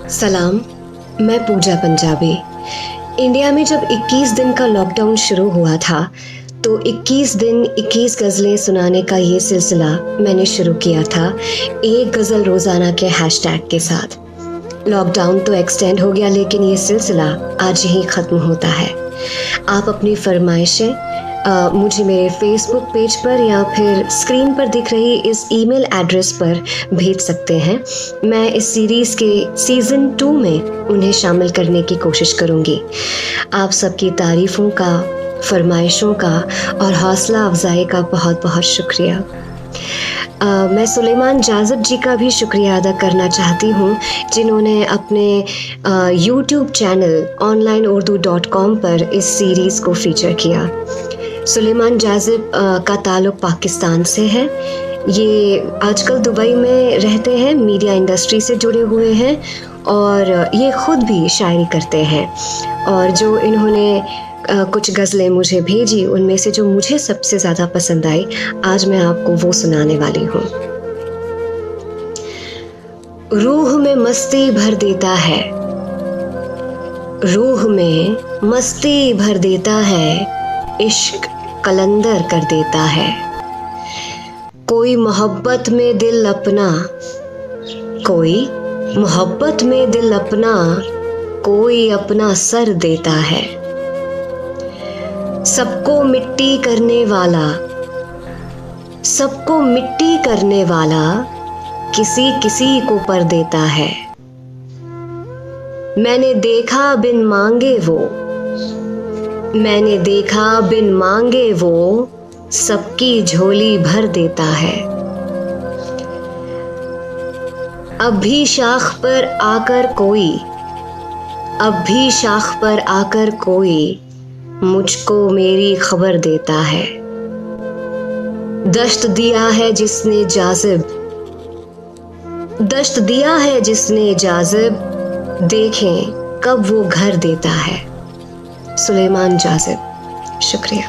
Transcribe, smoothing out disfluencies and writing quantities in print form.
सलाम, मैं पूजा पंजाबी। इंडिया में जब 21 दिन का लॉकडाउन शुरू हुआ था तो 21 दिन 21 गज़लें सुनाने का ये सिलसिला मैंने शुरू किया था एक गज़ल रोज़ाना के हैशटैग के साथ। लॉकडाउन तो एक्सटेंड हो गया लेकिन ये सिलसिला आज ही ख़त्म होता है। आप अपनी फरमाइशें मुझे मेरे फेसबुक पेज पर या फिर स्क्रीन पर दिख रही इस ईमेल एड्रेस पर भेज सकते हैं। मैं इस सीरीज़ के सीज़न 2 में उन्हें शामिल करने की कोशिश करूँगी। आप सबकी तारीफ़ों का, फरमाइशों का और हौसला अफजाई का बहुत बहुत शुक्रिया। मैं सुलेमान जाज़ब जी का भी शुक्रिया अदा करना चाहती हूँ जिन्होंने अपने यूट्यूब चैनल onlineurdu.com पर इस सीरीज़ को फ़ीचर किया। सुलेमान जाज़ब का ताल्लुक़ पाकिस्तान से है। ये आजकल दुबई में रहते हैं, मीडिया इंडस्ट्री से जुड़े हुए हैं और ये ख़ुद भी शायरी करते हैं। और जो इन्होंने कुछ गज़लें मुझे भेजी उनमें से जो मुझे सबसे ज़्यादा पसंद आई आज मैं आपको वो सुनाने वाली हूँ। रूह में मस्ती भर देता है, रूह में मस्ती भर देता है, इश्क कलंदर कर देता है। कोई मोहब्बत में दिल अपना, कोई मोहब्बत में दिल अपना, कोई अपना सर देता है। सबको मिट्टी करने वाला, सबको मिट्टी करने वाला किसी किसी को पर देता है। मैंने देखा बिन मांगे वो, मैंने देखा बिन मांगे वो सबकी झोली भर देता है। अब भी शाख पर आकर कोई, अब भी शाख पर आकर कोई मुझको मेरी खबर देता है। दश्त दिया है जिसने जाज़िब, दश्त दिया है जिसने जाज़िब, देखें कब वो घर देता है। सुलेमान जाज़ब, शुक्रिया।